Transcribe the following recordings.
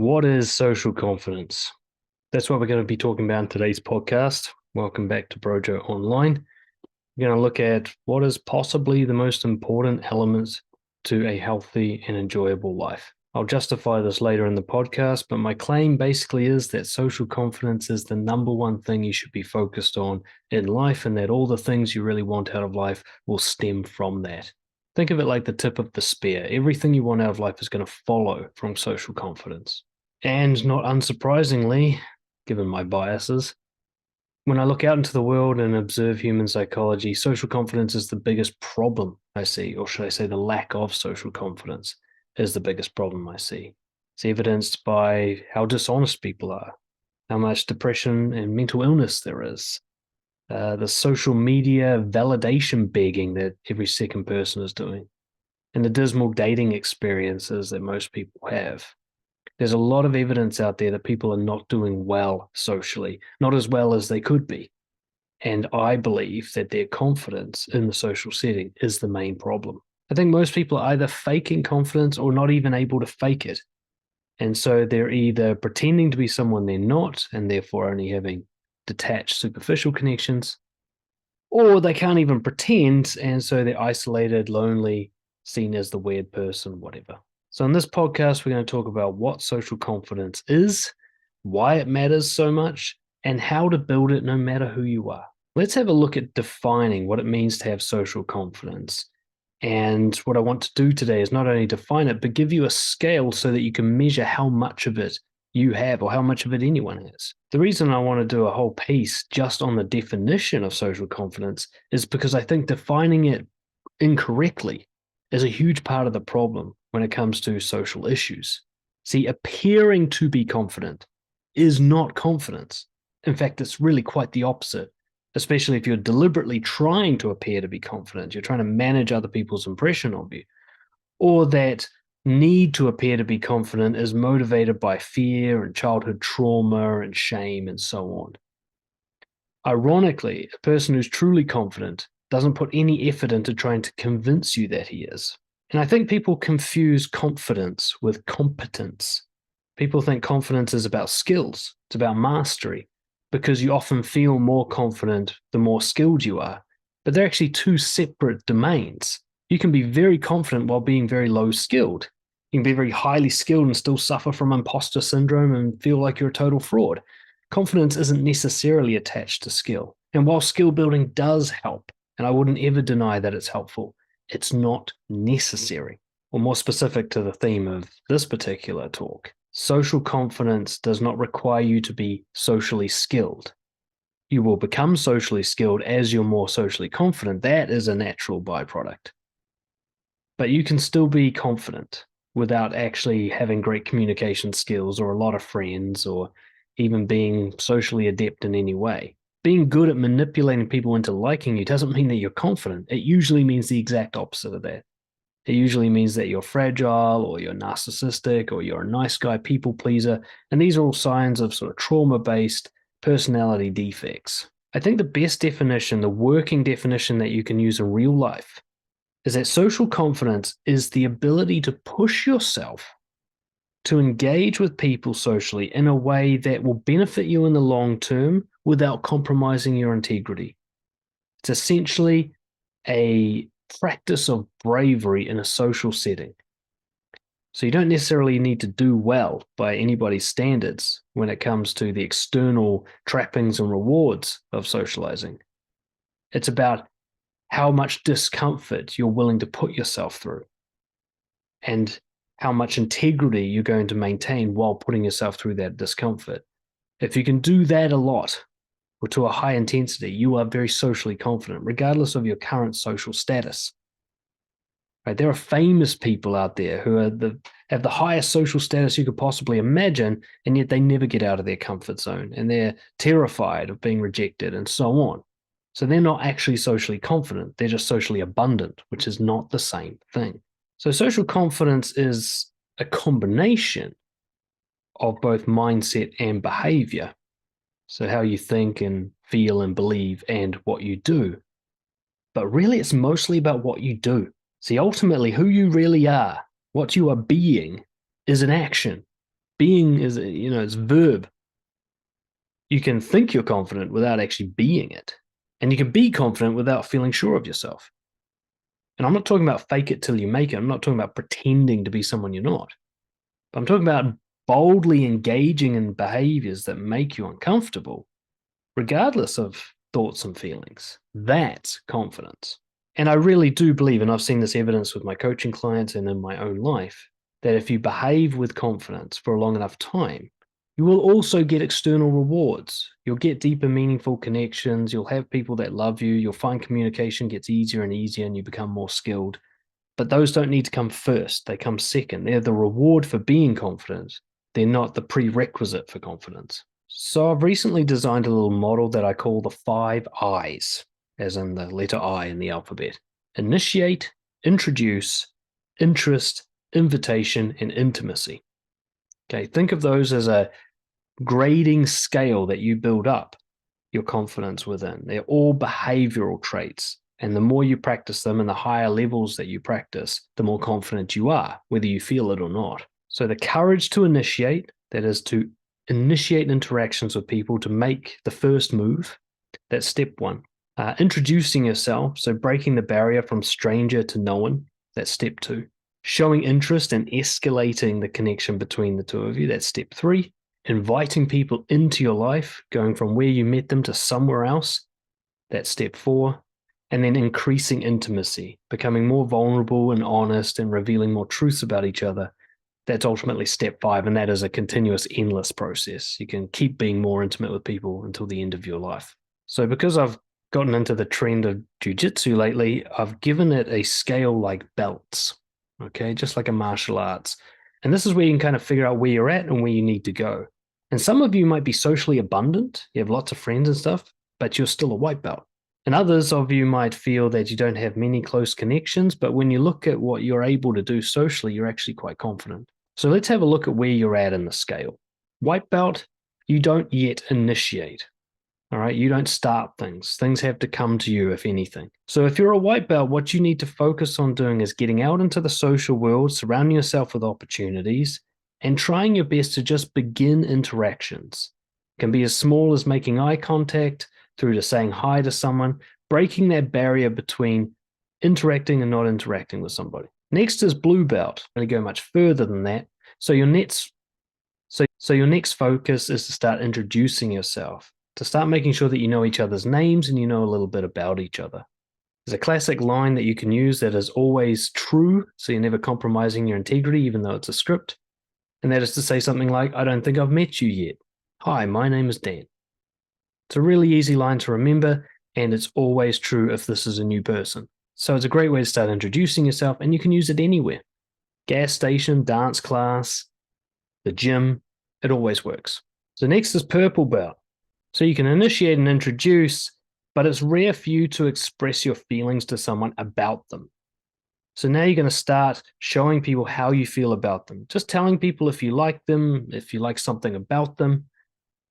What is social confidence? That's what we're going to be talking about in today's podcast. Welcome back to Brojo Online. We're going to look at what is possibly the most important elements to a healthy and enjoyable life. I'll justify this later in the podcast, but my claim basically is that social confidence is the number one thing you should be focused on in life, and that all the things you really want out of life will stem from that. Think of it like the tip of the spear. Everything you want out of life is going to follow from social confidence. And not unsurprisingly, given my biases, when I look out into the world and observe human psychology, social confidence is the biggest problem I see, or should I say the lack of social confidence is the biggest problem I see. It's evidenced by how dishonest people are, how much depression and mental illness there is, the social media validation begging that every second person is doing, and the dismal dating experiences that most people have. There's a lot of evidence out there that people are not doing well socially, not as well as they could be. And I believe that their confidence in the social setting is the main problem. I think most people are either faking confidence or not even able to fake it. And so they're either pretending to be someone they're not, and therefore only having detached, superficial connections, or they can't even pretend, and so they're isolated, lonely, seen as the weird person, whatever. So, in this podcast, we're going to talk about what social confidence is, why it matters so much, and how to build it no matter who you are. Let's have a look at defining what it means to have social confidence. And what I want to do today is not only define it, but give you a scale so that you can measure how much of it you have or how much of it anyone has. The reason I want to do a whole piece just on the definition of social confidence is because I think defining it incorrectly is a huge part of the problem when it comes to social issues. See, appearing to be confident is not confidence. In fact, it's really quite the opposite, especially if you're deliberately trying to appear to be confident. You're trying to manage other people's impression of you, or that need to appear to be confident is motivated by fear and childhood trauma and shame and so on. Ironically, a person who's truly confident doesn't put any effort into trying to convince you that he is. And I think people confuse confidence with competence. People think confidence is about skills, it's about mastery, because you often feel more confident the more skilled you are. But they're actually two separate domains. You can be very confident while being very low skilled. You can be very highly skilled and still suffer from imposter syndrome and feel like you're a total fraud. Confidence isn't necessarily attached to skill. And while skill building does help, and I wouldn't ever deny that it's helpful, it's not necessary. Or more specific to the theme of this particular talk, social confidence does not require you to be socially skilled. You will become socially skilled as you're more socially confident. That is a natural byproduct. But you can still be confident without actually having great communication skills or a lot of friends or even being socially adept in any way. Being good at manipulating people into liking you doesn't mean that you're confident. It usually means the exact opposite of that. It usually means that you're fragile or you're narcissistic or you're a nice guy, people pleaser. And these are all signs of sort of trauma-based personality defects. I think the best definition, the working definition that you can use in real life, is that social confidence is the ability to push yourself to engage with people socially in a way that will benefit you in the long term without compromising your integrity. It's essentially a practice of bravery in a social setting. So you don't necessarily need to do well by anybody's standards when it comes to the external trappings and rewards of socializing. It's about how much discomfort you're willing to put yourself through and how much integrity you're going to maintain while putting yourself through that discomfort. If you can do that a lot or to a high intensity, you are very socially confident, regardless of your current social status. Right? There are famous people out there who have the highest social status you could possibly imagine, and yet they never get out of their comfort zone, and they're terrified of being rejected and so on. So they're not actually socially confident. They're just socially abundant, which is not the same thing. So social confidence is a combination of both mindset and behavior. So how you think and feel and believe and what you do. But really, it's mostly about what you do. See, ultimately, who you really are, what you are being, is an action. Being is, it's verb. You can think you're confident without actually being it. And you can be confident without feeling sure of yourself. And I'm not talking about fake it till you make it. I'm not talking about pretending to be someone you're not. But I'm talking about boldly engaging in behaviors that make you uncomfortable, regardless of thoughts and feelings. That's confidence. And I really do believe, and I've seen this evidence with my coaching clients and in my own life, that if you behave with confidence for a long enough time, you will also get external rewards. You'll get deeper, meaningful connections. You'll have people that love you. You'll find communication gets easier and easier and you become more skilled. But those don't need to come first. They come second. They're the reward for being confident. They're not the prerequisite for confidence. So I've recently designed a little model that I call the 5 I's, as in the letter I in the alphabet. Initiate, introduce, interest, invitation, and intimacy. Okay, think of those as a grading scale that you build up your confidence within. They're all behavioral traits. And the more you practice them and the higher levels that you practice, the more confident you are, whether you feel it or not. So the courage to initiate, that is to initiate interactions with people, to make the first move, that's step 1. Introducing yourself, so breaking the barrier from stranger to known, that's step 2. Showing interest and escalating the connection between the two of you, that's step 3. Inviting people into your life, going from where you met them to somewhere else, that's step 4. And then increasing intimacy, becoming more vulnerable and honest and revealing more truths about each other. That's ultimately step 5, and that is a continuous, endless process. You can keep being more intimate with people until the end of your life. So because I've gotten into the trend of jiu-jitsu lately, I've given it a scale like belts, okay, just like a martial arts. And this is where you can kind of figure out where you're at and where you need to go. And some of you might be socially abundant, you have lots of friends and stuff, but you're still a white belt. And others of you might feel that you don't have many close connections, but when you look at what you're able to do socially, you're actually quite confident. So let's have a look at where you're at in the scale. White belt, you don't yet initiate. All right, you don't start things. Things have to come to you, if anything. So if you're a white belt, what you need to focus on doing is getting out into the social world, surrounding yourself with opportunities, and trying your best to just begin interactions. It can be as small as making eye contact, through to saying hi to someone, breaking that barrier between interacting and not interacting with somebody. Next is blue belt. I'm going to go much further than that. So your next focus is to start introducing yourself, to start making sure that you know each other's names and you know a little bit about each other. There's a classic line that you can use that is always true, so you're never compromising your integrity, even though it's a script. And that is to say something like, I don't think I've met you yet. Hi, my name is Dan. It's a really easy line to remember, and it's always true if this is a new person. So it's a great way to start introducing yourself, and you can use it anywhere. Gas station, dance class, the gym, it always works. So next is purple belt. So you can initiate and introduce, but it's rare for you to express your feelings to someone about them. So now you're going to start showing people how you feel about them. Just telling people if you like them, if you like something about them,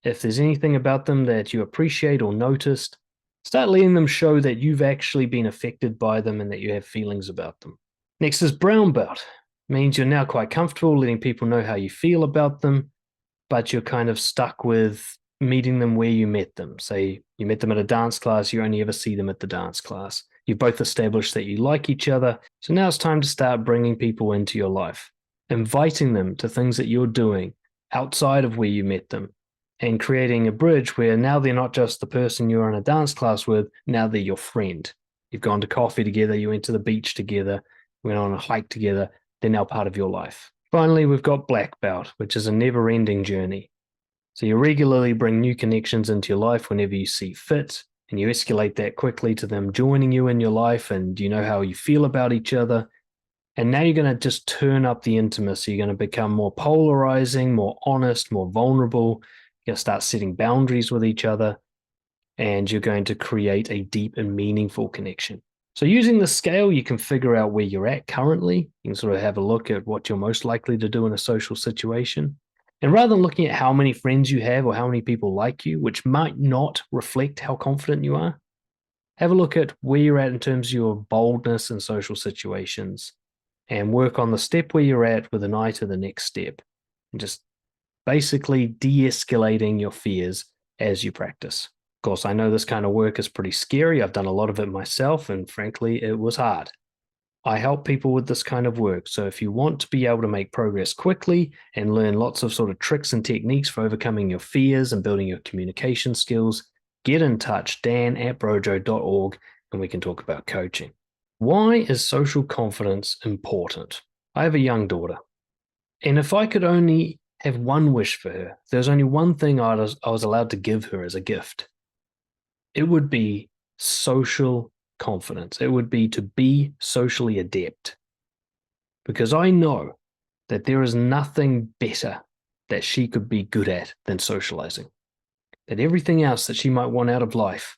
if there's anything about them that you appreciate or noticed. Start letting them show that you've actually been affected by them and that you have feelings about them. Next is brown belt. Means you're now quite comfortable letting people know how you feel about them, but you're kind of stuck with meeting them where you met them. Say you met them at a dance class, you only ever see them at the dance class. You've both established that you like each other. So now it's time to start bringing people into your life, inviting them to things that you're doing outside of where you met them, and creating a bridge where now they're not just the person you're in a dance class with, now they're your friend. You've gone to coffee together, you went to the beach together, went on a hike together, they're now part of your life. Finally, we've got black belt, which is a never-ending journey. So you regularly bring new connections into your life whenever you see fit, and you escalate that quickly to them joining you in your life, and you know how you feel about each other. And now you're going to just turn up the intimacy. You're going to become more polarizing, more honest, more vulnerable. You're going to start setting boundaries with each other, and you're going to create a deep and meaningful connection. So using the scale, you can figure out where you're at currently. You can sort of have a look at what you're most likely to do in a social situation. And rather than looking at how many friends you have or how many people like you, which might not reflect how confident you are, have a look at where you're at in terms of your boldness in social situations and work on the step where you're at with an eye to the next step. And just basically de-escalating your fears as you practice. Of course, I know this kind of work is pretty scary. I've done a lot of it myself, and frankly, it was hard. I help people with this kind of work. So if you want to be able to make progress quickly and learn lots of sort of tricks and techniques for overcoming your fears and building your communication skills, get in touch, dan@brojo.org, and we can talk about coaching. Why is social confidence important? I have a young daughter, and if I could only have one wish for her, there's only one thing I was allowed to give her as a gift. It would be social confidence. It would be to be socially adept. Because I know that there is nothing better that she could be good at than socializing. That everything else that she might want out of life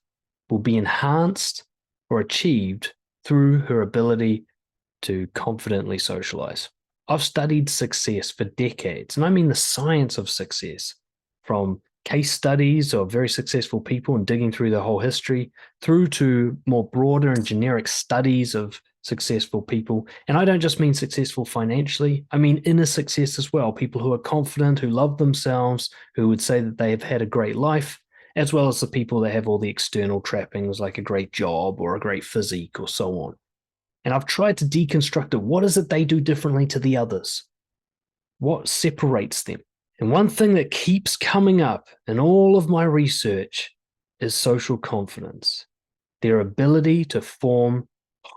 will be enhanced or achieved through her ability to confidently socialize. I've studied success for decades, and I mean the science of success, from case studies of very successful people and digging through their whole history, through to more broader and generic studies of successful people. And I don't just mean successful financially, I mean inner success as well. People who are confident, who love themselves, who would say that they have had a great life, as well as the people that have all the external trappings like a great job or a great physique or so on. And I've tried to deconstruct it. What is it they do differently to the others? What separates them? And one thing that keeps coming up in all of my research is social confidence, their ability to form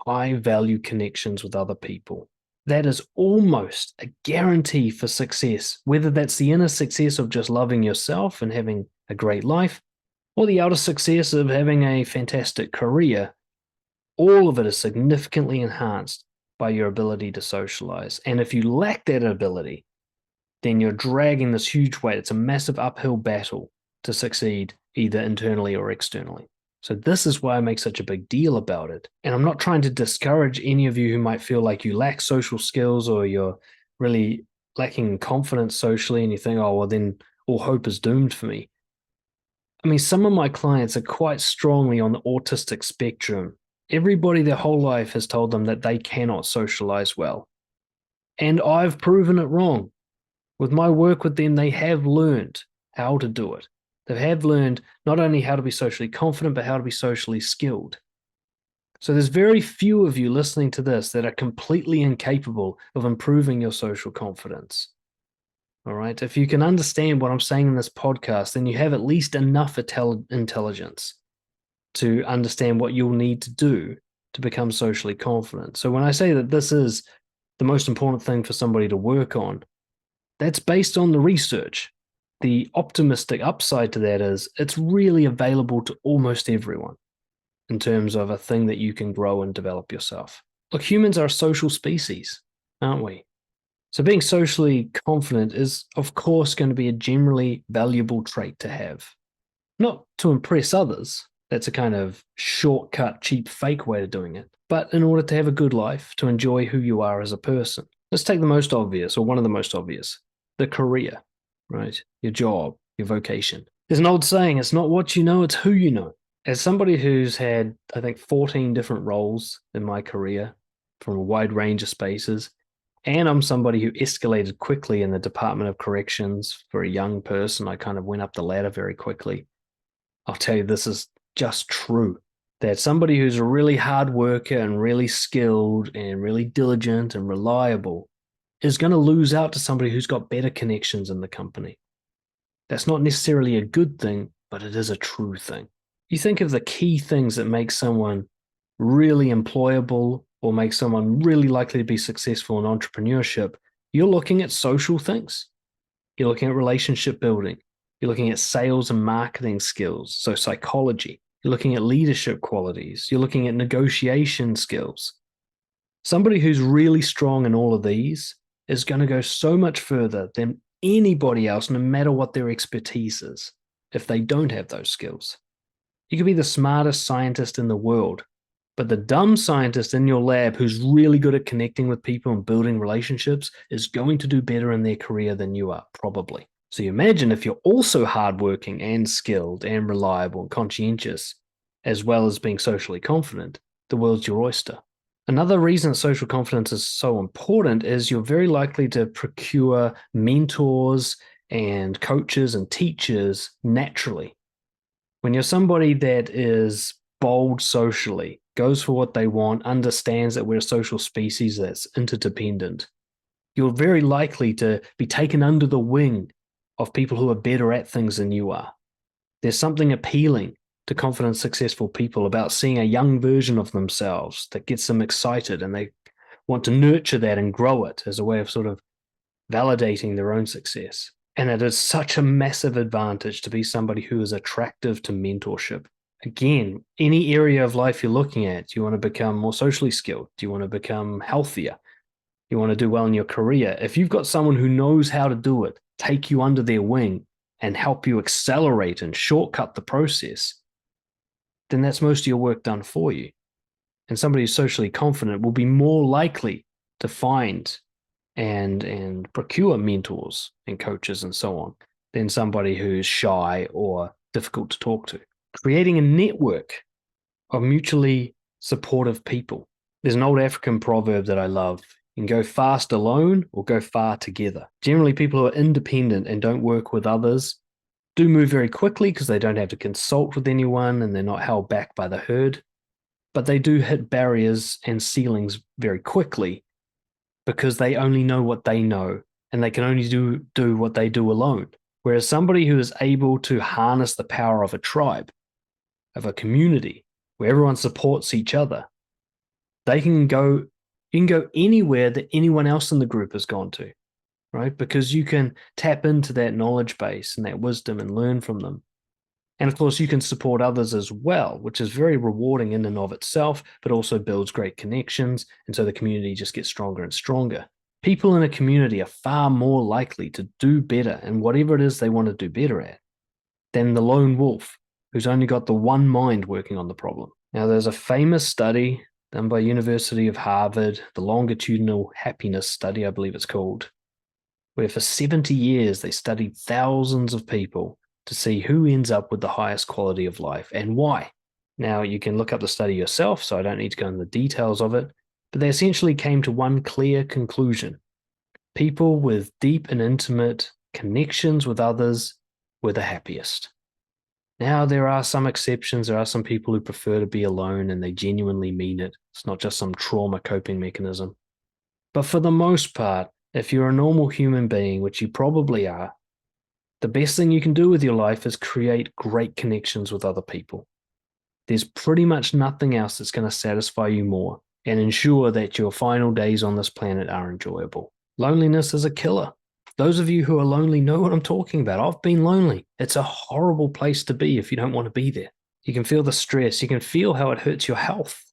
high-value connections with other people. That is almost a guarantee for success, whether that's the inner success of just loving yourself and having a great life, or the outer success of having a fantastic career. All of it is significantly enhanced by your ability to socialize. And if you lack that ability, then you're dragging this huge weight. It's a massive uphill battle to succeed either internally or externally. So this is why I make such a big deal about it. And I'm not trying to discourage any of you who might feel like you lack social skills or you're really lacking confidence socially and you think, oh, well, then all hope is doomed for me. I mean, some of my clients are quite strongly on the autistic spectrum. Everybody their whole life has told them that they cannot socialize well. And I've proven it wrong. With my work with them, they have learned how to do it. They have learned not only how to be socially confident, but how to be socially skilled. So there's very few of you listening to this that are completely incapable of improving your social confidence. All right. If you can understand what I'm saying in this podcast, then you have at least enough intelligence to understand what you'll need to do to become socially confident. So when I say that this is the most important thing for somebody to work on, that's based on the research. The optimistic upside to that is it's really available to almost everyone in terms of a thing that you can grow and develop yourself. Look, humans are a social species, aren't we? So being socially confident is, of course, going to be a generally valuable trait to have. Not to impress others. That's a kind of shortcut, cheap, fake way of doing it. But in order to have a good life, to enjoy who you are as a person. Let's take the most obvious, or one of the most obvious, the career, right? Your job, your vocation. There's an old saying, it's not what you know, it's who you know. As somebody who's had, I think, 14 different roles in my career from a wide range of spaces, and I'm somebody who escalated quickly in the Department of Corrections for a young person, I kind of went up the ladder very quickly. I'll tell you, this is just true. That somebody who's a really hard worker and really skilled and really diligent and reliable is going to lose out to somebody who's got better connections in the company. That's not necessarily a good thing, but it is a true thing. You think of the key things that make someone really employable or make someone really likely to be successful in entrepreneurship, you're looking at social things. You're looking at relationship building. You're looking at sales and marketing skills, so psychology. You're looking at leadership qualities. You're looking at negotiation skills. Somebody who's really strong in all of these is going to go so much further than anybody else, no matter what their expertise is, if they don't have those skills. You could be the smartest scientist in the world, but the dumb scientist in your lab who's really good at connecting with people and building relationships is going to do better in their career than you are, probably. So you imagine if you're also hardworking and skilled and reliable and conscientious, as well as being socially confident, the world's your oyster. Another reason social confidence is so important is you're very likely to procure mentors and coaches and teachers naturally. When you're somebody that is bold socially, goes for what they want, understands that we're a social species that's interdependent, you're very likely to be taken under the wing of people who are better at things than you are. There's something appealing to confident, successful people about seeing a young version of themselves that gets them excited, and they want to nurture that and grow it as a way of sort of validating their own success. And it is such a massive advantage to be somebody who is attractive to mentorship. Again, any area of life you're looking at, do you want to become more socially skilled? Do you want to become healthier? You want to do well in your career? If you've got someone who knows how to do it, take you under their wing and help you accelerate and shortcut the process, then that's most of your work done for you. And somebody who's socially confident will be more likely to find and procure mentors and coaches and so on than somebody who's shy or difficult to talk to. Creating a network of mutually supportive people. There's an old African proverb that I love. You can go fast alone or go far together. Generally, people who are independent and don't work with others do move very quickly because they don't have to consult with anyone and they're not held back by the herd. But they do hit barriers and ceilings very quickly because they only know what they know and they can only do what they do alone. Whereas somebody who is able to harness the power of a tribe, of a community, where everyone supports each other, you can go anywhere that anyone else in the group has gone to, right? Because you can tap into that knowledge base and that wisdom and learn from them. And of course, you can support others as well, which is very rewarding in and of itself, but also builds great connections. And so the community just gets stronger and stronger. People in a community are far more likely to do better in whatever it is they want to do better at than the lone wolf who's only got the one mind working on the problem. Now, there's a famous study done by University of Harvard, the longitudinal happiness study, I believe it's called, where for 70 years they studied thousands of people to see who ends up with the highest quality of life and why. Now, you can look up the study yourself, so I don't need to go into the details of it, but they essentially came to one clear conclusion. People with deep and intimate connections with others were the happiest. Now, there are some exceptions. There are some people who prefer to be alone and they genuinely mean it. It's not just some trauma coping mechanism. But for the most part, if you're a normal human being, which you probably are, the best thing you can do with your life is create great connections with other people. There's pretty much nothing else that's going to satisfy you more and ensure that your final days on this planet are enjoyable. Loneliness is a killer. Those of you who are lonely know what I'm talking about. I've been lonely. It's a horrible place to be if you don't want to be there. You can feel the stress. You can feel how it hurts your health.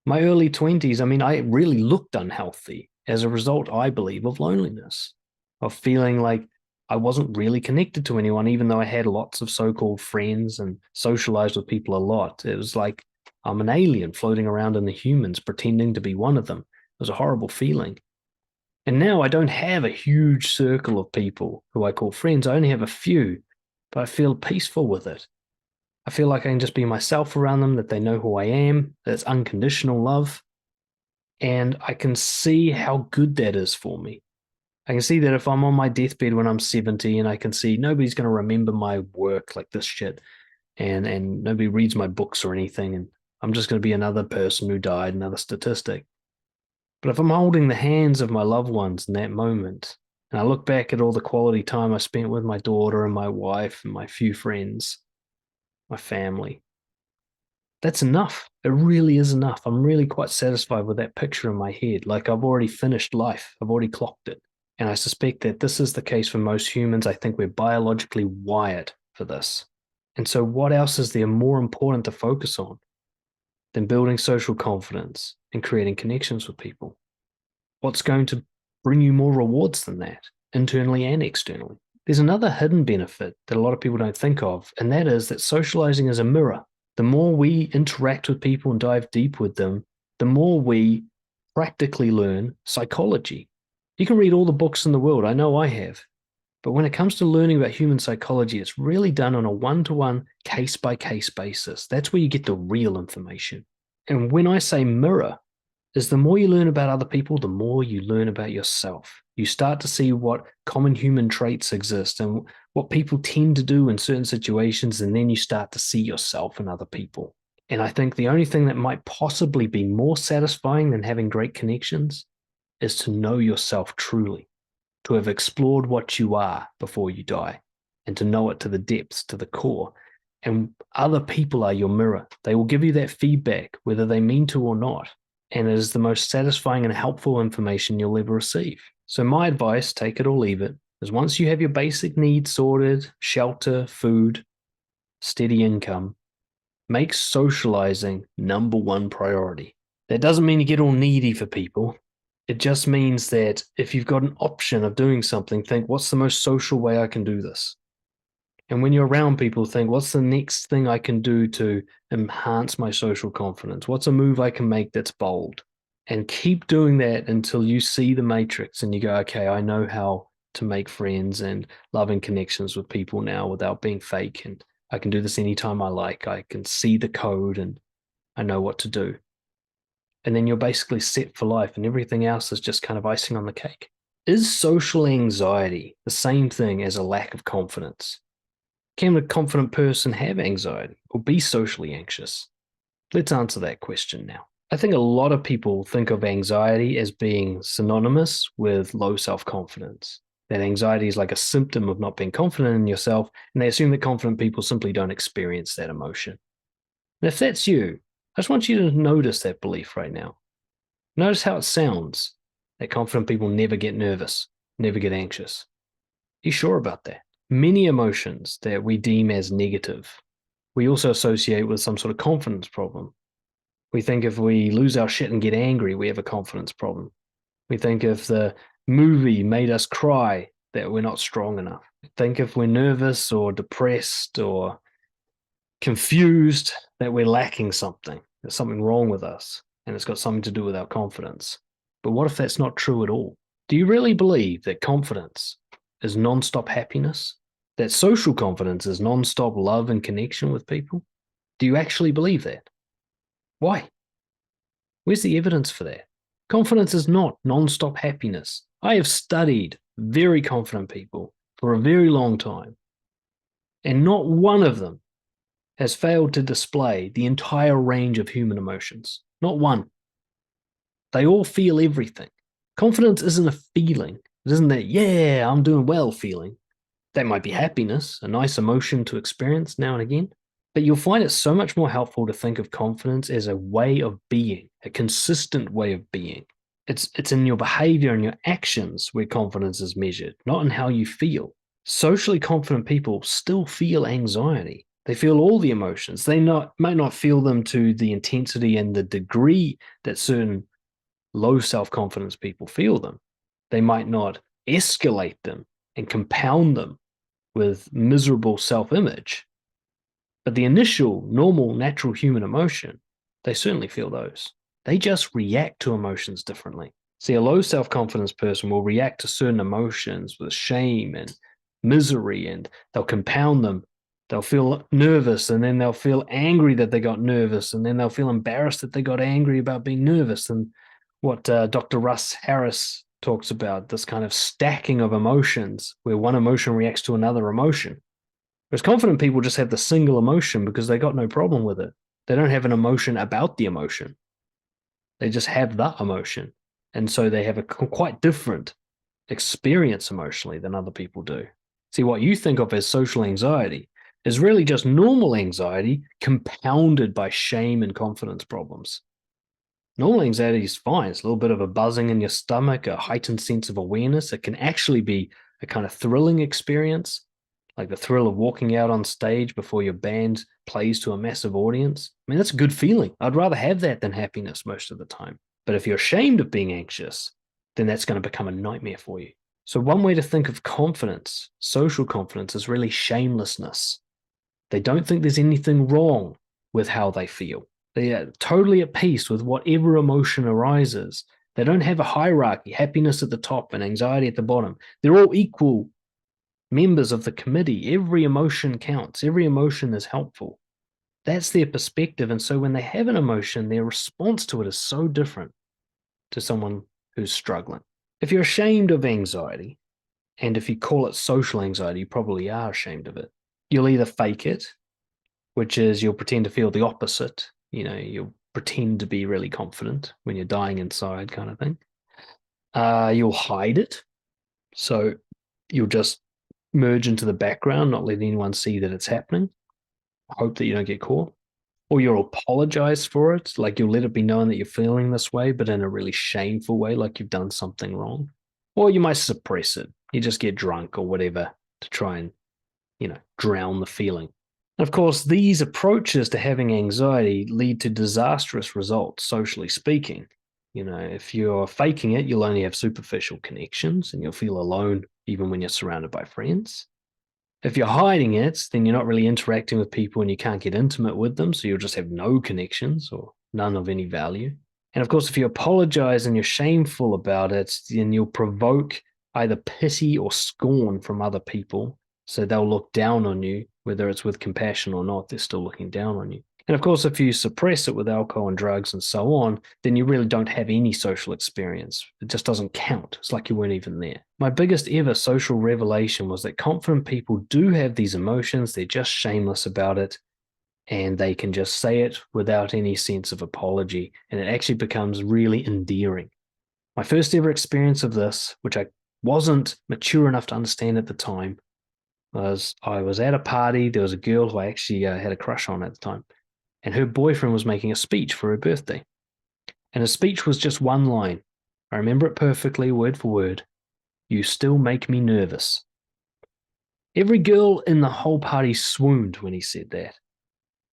My early 20s, I really looked unhealthy as a result, I believe, of loneliness, of feeling like I wasn't really connected to anyone, even though I had lots of so-called friends and socialized with people a lot. It was like I'm an alien floating around in the humans, pretending to be one of them. It was a horrible feeling. And now I don't have a huge circle of people who I call friends. I only have a few, but I feel peaceful with it. I feel like I can just be myself around them, that they know who I am, that it's unconditional love. And I can see how good that is for me. I can see that if I'm on my deathbed when I'm 70 and I can see nobody's going to remember my work like this shit and nobody reads my books or anything, and I'm just going to be another person who died, another statistic. But if I'm holding the hands of my loved ones in that moment, and I look back at all the quality time I spent with my daughter and my wife and my few friends, my family, that's enough. It really is enough. I'm really quite satisfied with that picture in my head. Like I've already finished life. I've already clocked it. And I suspect that this is the case for most humans. I think we're biologically wired for this. And so what else is there more important to focus on than building social confidence and creating connections with people? What's going to bring you more rewards than that, internally and externally? There's another hidden benefit that a lot of people don't think of, and that is that socializing is a mirror. The more we interact with people and dive deep with them, the more we practically learn psychology. You can read all the books in the world, I know I have, but when it comes to learning about human psychology, it's really done on a one-to-one, case-by-case basis. That's where you get the real information. And when I say mirror, is the more you learn about other people, the more you learn about yourself. You start to see what common human traits exist and what people tend to do in certain situations, and then you start to see yourself in other people. And I think the only thing that might possibly be more satisfying than having great connections is to know yourself truly, to have explored what you are before you die, and to know it to the depths, to the core. And other people are your mirror. They will give you that feedback, whether they mean to or not. And it is the most satisfying and helpful information you'll ever receive. So my advice, take it or leave it, is once you have your basic needs sorted, shelter, food, steady income, make socializing number one priority. That doesn't mean you get all needy for people. It just means that if you've got an option of doing something, think, what's the most social way I can do this? And when you're around people, think, what's the next thing I can do to enhance my social confidence? What's a move I can make that's bold? And keep doing that until you see the matrix and you go, okay, I know how to make friends and loving connections with people now without being fake. And I can do this anytime I like. I can see the code and I know what to do. And then you're basically set for life, and everything else is just kind of icing on the cake. Is social anxiety the same thing as a lack of confidence? Can a confident person have anxiety or be socially anxious? Let's answer that question now. I think a lot of people think of anxiety as being synonymous with low self-confidence. That anxiety is like a symptom of not being confident in yourself, and they assume that confident people simply don't experience that emotion. And if that's you, I just want you to notice that belief right now. Notice how it sounds, that confident people never get nervous, never get anxious. Are you sure about that? Many emotions that we deem as negative, we also associate with some sort of confidence problem. We think if we lose our shit and get angry, we have a confidence problem. We think if the movie made us cry, that we're not strong enough. We think if we're nervous or depressed or confused, that we're lacking something. There's something wrong with us, and it's got something to do with our confidence. But what if that's not true at all? Do you really believe that confidence is non-stop happiness? That social confidence is non-stop love and connection with people? Do you actually believe that? Why? Where's the evidence for that? Confidence is not non-stop happiness. I have studied very confident people for a very long time, and not one of them has failed to display the entire range of human emotions. Not one. They all feel everything. Confidence isn't a feeling. It isn't that, yeah, I'm doing well feeling. That might be happiness, a nice emotion to experience now and again. But you'll find it so much more helpful to think of confidence as a way of being, a consistent way of being. It's in your behavior and your actions where confidence is measured, not in how you feel. Socially confident people still feel anxiety. They feel all the emotions. They might not feel them to the intensity and the degree that certain low self-confidence people feel them. They might not escalate them and compound them with miserable self-image. But the initial, normal, natural human emotion, they certainly feel those. They just react to emotions differently. See, a low self-confidence person will react to certain emotions with shame and misery, and they'll compound them. They'll feel nervous, and then they'll feel angry that they got nervous, and then they'll feel embarrassed that they got angry about being nervous. And what Dr. Russ Harris talks about, this kind of stacking of emotions, where one emotion reacts to another emotion. Whereas confident people just have the single emotion because they got no problem with it. They don't have an emotion about the emotion. They just have that emotion. And so they have a quite different experience emotionally than other people do. See, what you think of as social anxiety is really just normal anxiety compounded by shame and confidence problems. Normal anxiety is fine. It's a little bit of a buzzing in your stomach, a heightened sense of awareness. It can actually be a kind of thrilling experience, like the thrill of walking out on stage before your band plays to a massive audience. I mean, that's a good feeling. I'd rather have that than happiness most of the time. But if you're ashamed of being anxious, then that's going to become a nightmare for you. So one way to think of confidence, social confidence, is really shamelessness. They don't think there's anything wrong with how they feel. They are totally at peace with whatever emotion arises. They don't have a hierarchy, happiness at the top and anxiety at the bottom. They're all equal members of the committee. Every emotion counts. Every emotion is helpful. That's their perspective. And so when they have an emotion, their response to it is so different. to someone who's struggling. If you're ashamed of anxiety, and if you call it social anxiety, you probably are ashamed of it. You'll either fake it, which is you'll pretend to feel the opposite. You'll pretend to be really confident when you're dying inside, kind of thing. You'll hide it. So you'll just merge into the background, not let anyone see that it's happening. Hope that you don't get caught. Or you'll apologize for it. Like you'll let it be known that you're feeling this way, but in a really shameful way, like you've done something wrong. Or you might suppress it. You just get drunk or whatever to try and, drown the feeling. And of course, these approaches to having anxiety lead to disastrous results, socially speaking. If you're faking it, you'll only have superficial connections and you'll feel alone even when you're surrounded by friends. If you're hiding it, then you're not really interacting with people and you can't get intimate with them, so you'll just have no connections or none of any value. And of course, if you apologize and you're shameful about it, then you'll provoke either pity or scorn from other people. So they'll look down on you, whether it's with compassion or not, they're still looking down on you. And of course, if you suppress it with alcohol and drugs and so on, then you really don't have any social experience. It just doesn't count. It's like you weren't even there. My biggest ever social revelation was that confident people do have these emotions. They're just shameless about it. And they can just say it without any sense of apology. And it actually becomes really endearing. My first ever experience of this, which I wasn't mature enough to understand at the time, was I was at a party. There was a girl who I actually had a crush on at the time. And her boyfriend was making a speech for her birthday. And his speech was just one line. I remember it perfectly, word for word. You still make me nervous. Every girl in the whole party swooned when he said that.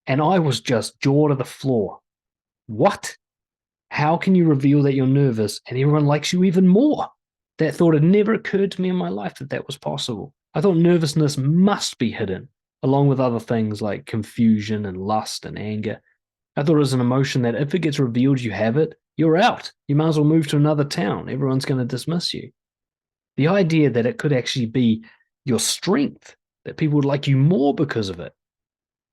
And I was just jaw to the floor. What? How can you reveal that you're nervous and everyone likes you even more? That thought had never occurred to me in my life that was possible. I thought nervousness must be hidden, along with other things like confusion and lust and anger. I thought it was an emotion that if it gets revealed you have it, you're out. You might as well move to another town. Everyone's going to dismiss you. The idea that it could actually be your strength, that people would like you more because of it,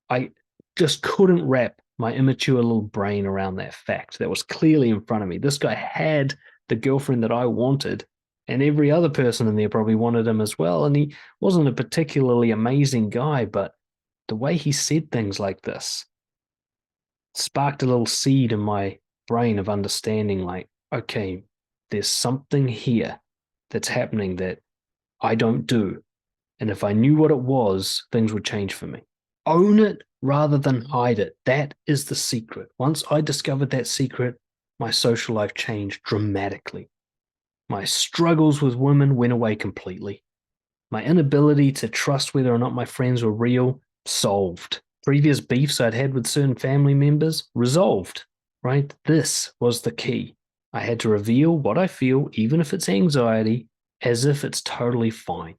I just couldn't wrap my immature little brain around that fact that was clearly in front of me. This guy had the girlfriend that I wanted, and every other person in there probably wanted him as well. And he wasn't a particularly amazing guy, but the way he said things like this sparked a little seed in my brain of understanding, like, okay, there's something here that's happening that I don't do. And if I knew what it was, things would change for me. Own it rather than hide it. That is the secret. Once I discovered that secret, my social life changed dramatically. My struggles with women went away completely. My inability to trust whether or not my friends were real solved. Previous beefs I'd had with certain family members resolved, right? This was the key. I had to reveal what I feel, even if it's anxiety, as if it's totally fine.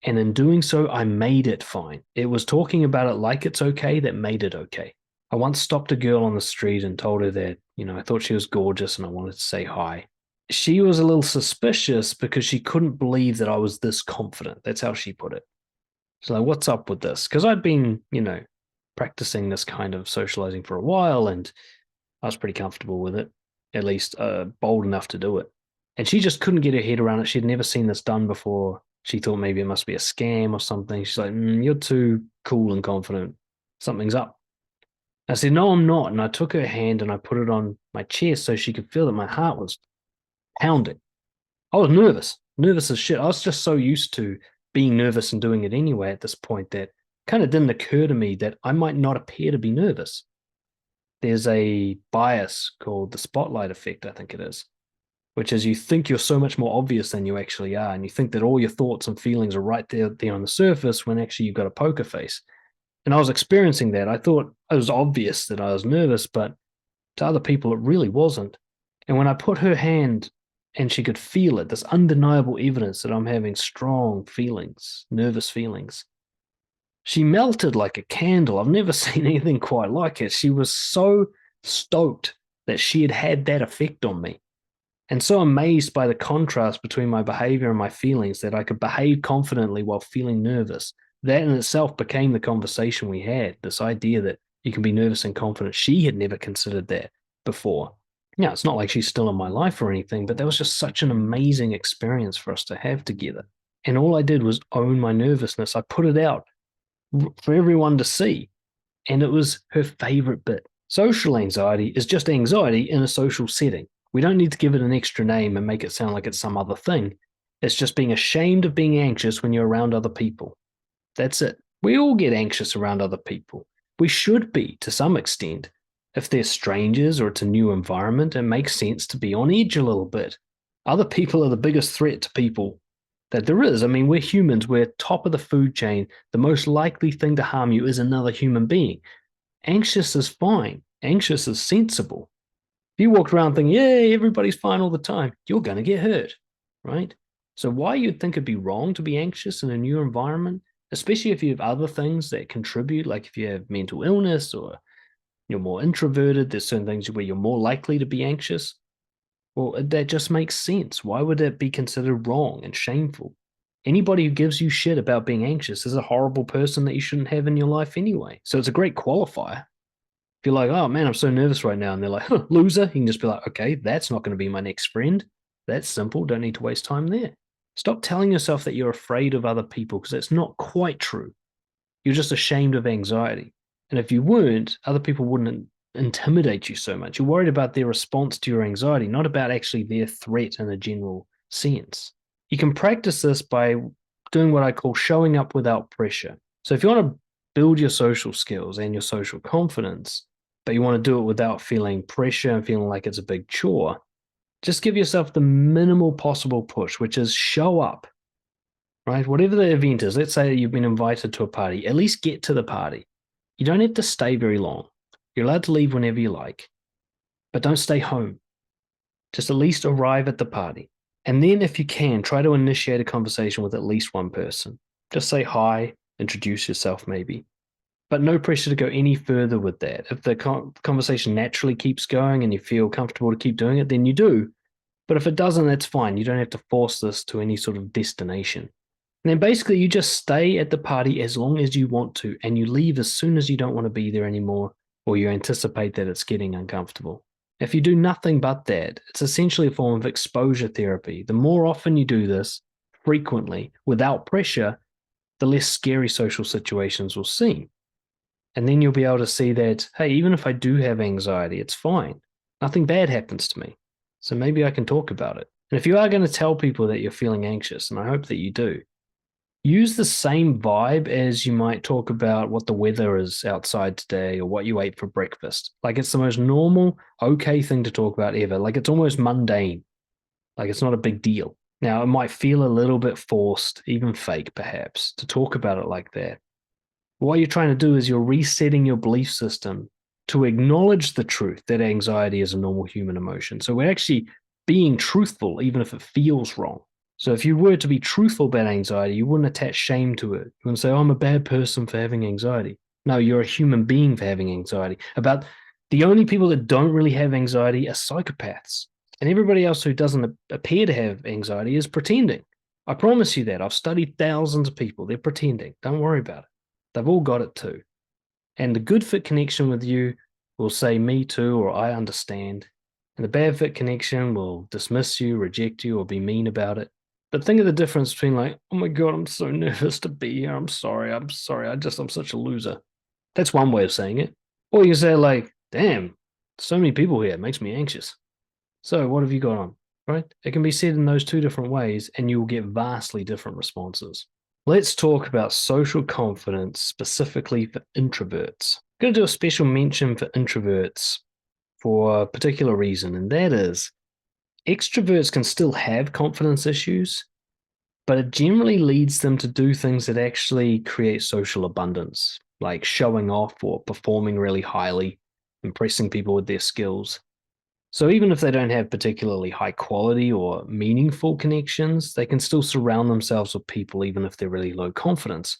And in doing so, I made it fine. It was talking about it like it's okay that made it okay. I once stopped a girl on the street and told her that, I thought she was gorgeous and I wanted to say hi. She was a little suspicious because she couldn't believe that I was this confident. That's how she put it. She's like, what's up with this? Because I'd been, practicing this kind of socializing for a while and I was pretty comfortable with it, at least bold enough to do it. And she just couldn't get her head around it. She'd never seen this done before. She thought maybe it must be a scam or something. She's like, you're too cool and confident. Something's up. I said, no, I'm not. And I took her hand and I put it on my chest so she could feel that my heart was pounding. I was nervous as shit. I was just so used to being nervous and doing it anyway at this point that kind of didn't occur to me that I might not appear to be nervous. There's a bias called the spotlight effect, I think it is, which is you think you're so much more obvious than you actually are. And you think that all your thoughts and feelings are right there on the surface when actually you've got a poker face. And I was experiencing that. I thought it was obvious that I was nervous, but to other people, it really wasn't. And when I put her hand and she could feel it, this undeniable evidence that I'm having strong feelings, nervous feelings, she melted like a candle. I've never seen anything quite like it. She was so stoked that she had had that effect on me. And so amazed by the contrast between my behavior and my feelings that I could behave confidently while feeling nervous. That in itself became the conversation we had, this idea that you can be nervous and confident. She had never considered that before. Yeah, it's not like she's still in my life or anything, but that was just such an amazing experience for us to have together. And all I did was own my nervousness. I put it out for everyone to see. And it was her favorite bit. Social anxiety is just anxiety in a social setting. We don't need to give it an extra name and make it sound like it's some other thing. It's just being ashamed of being anxious when you're around other people. That's it. We all get anxious around other people. We should be to some extent. If they're strangers or it's a new environment, it makes sense to be on edge a little bit. Other people are the biggest threat to people that there is. I mean, we're humans, we're top of the food chain. The most likely thing to harm you is another human being. Anxious is fine. Anxious is sensible. If you walk around thinking, yeah, everybody's fine all the time, you're going to get hurt, right? So why you'd think it'd be wrong to be anxious in a new environment, especially if you have other things that contribute, like if you have mental illness or you're more introverted, there's certain things where you're more likely to be anxious. Well, that just makes sense. Why would it be considered wrong and shameful? Anybody who gives you shit about being anxious is a horrible person that you shouldn't have in your life anyway. So it's a great qualifier. If you're like, oh man, I'm so nervous right now, and they're like, huh, loser, you can just be like, okay, that's not going to be my next friend. That's simple. Don't need to waste time there. Stop telling yourself that you're afraid of other people because that's not quite true. You're just ashamed of anxiety. And if you weren't, other people wouldn't intimidate you so much. You're worried about their response to your anxiety, not about actually their threat in a general sense. You can practice this by doing what I call showing up without pressure. So if you want to build your social skills and your social confidence, but you want to do it without feeling pressure and feeling like it's a big chore, just give yourself the minimal possible push, which is show up, right? Whatever the event is, let's say you've been invited to a party, at least get to the party. You don't have to stay very long. You're allowed to leave whenever you like, but don't stay home. Just at least arrive at the party. And then, if you can, try to initiate a conversation with at least one person. Just say hi, introduce yourself maybe, but no pressure to go any further with that. If the conversation naturally keeps going and you feel comfortable to keep doing it, then you do. But if it doesn't, that's fine. You don't have to force this to any sort of destination. And then basically, you just stay at the party as long as you want to, and you leave as soon as you don't want to be there anymore, or you anticipate that it's getting uncomfortable. If you do nothing but that, it's essentially a form of exposure therapy. The more often you do this, frequently, without pressure, the less scary social situations will seem. And then you'll be able to see that, hey, even if I do have anxiety, it's fine. Nothing bad happens to me. So maybe I can talk about it. And if you are going to tell people that you're feeling anxious, and I hope that you do, use the same vibe as you might talk about what the weather is outside today or what you ate for breakfast. Like it's the most normal, okay thing to talk about ever. Like it's almost mundane. Like it's not a big deal. Now, it might feel a little bit forced, even fake perhaps, to talk about it like that. What you're trying to do is you're resetting your belief system to acknowledge the truth that anxiety is a normal human emotion. So we're actually being truthful, even if it feels wrong. So if you were to be truthful about anxiety, you wouldn't attach shame to it. You wouldn't say, oh, I'm a bad person for having anxiety. No, you're a human being for having anxiety. About the only people that don't really have anxiety are psychopaths. And everybody else who doesn't appear to have anxiety is pretending. I promise you that. I've studied thousands of people. They're pretending. Don't worry about it. They've all got it too. And the good fit connection with you will say me too, or I understand. And the bad fit connection will dismiss you, reject you, or be mean about it. But think of the difference between like, oh my God, I'm so nervous to be here. I'm sorry. I'm such a loser. That's one way of saying it. Or you can say like, damn, so many people here. It makes me anxious. So what have you got on? Right? It can be said in those two different ways, and you will get vastly different responses. Let's talk about social confidence specifically for introverts. I'm going to do a special mention for introverts for a particular reason, and that is extroverts can still have confidence issues, but it generally leads them to do things that actually create social abundance, like showing off or performing really highly, impressing people with their skills. So even if they don't have particularly high quality or meaningful connections, they can still surround themselves with people even if they're really low confidence.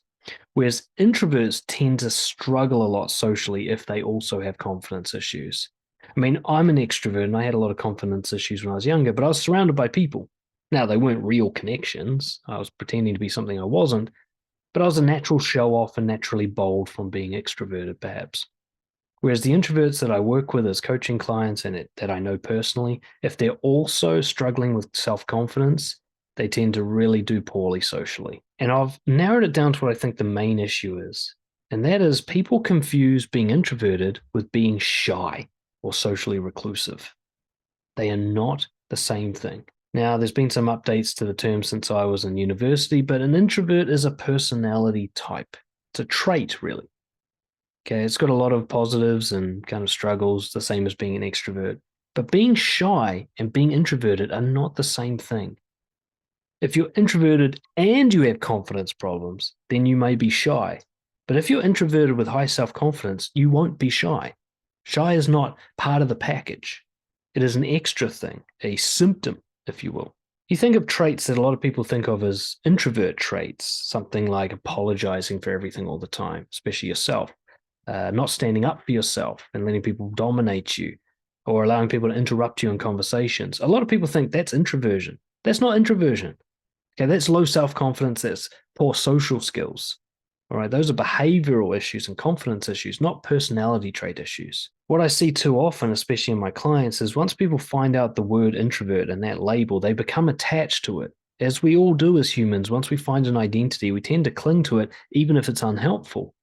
Whereas introverts tend to struggle a lot socially if they also have confidence issues. I mean, I'm an extrovert and I had a lot of confidence issues when I was younger, but I was surrounded by people. Now, they weren't real connections. I was pretending to be something I wasn't, but I was a natural show off and naturally bold from being extroverted, perhaps. Whereas the introverts that I work with as coaching clients and that I know personally, if they're also struggling with self-confidence, they tend to really do poorly socially. And I've narrowed it down to what I think the main issue is. And that is people confuse being introverted with being shy or socially reclusive. They are not the same thing. Now, there's been some updates to the term since I was in university, but an introvert is a personality type. It's a trait, really. Okay, it's got a lot of positives and kind of struggles, the same as being an extrovert. But being shy and being introverted are not the same thing. If you're introverted and you have confidence problems, then you may be shy. But if you're introverted with high self-confidence, you won't be shy. Shy is not part of the package. It is an extra thing, a symptom, if you will. You think of traits that a lot of people think of as introvert traits, something like apologizing for everything all the time, especially yourself, not standing up for yourself and letting people dominate you, or allowing people to interrupt you in conversations. A lot of people think that's introversion. That's not introversion. Okay, that's low self-confidence, that's poor social skills. All right, those are behavioral issues and confidence issues, not personality trait issues. What I see too often, especially in my clients, is once people find out the word introvert and that label, they become attached to it. As we all do as humans, once we find an identity, we tend to cling to it, even if it's unhelpful.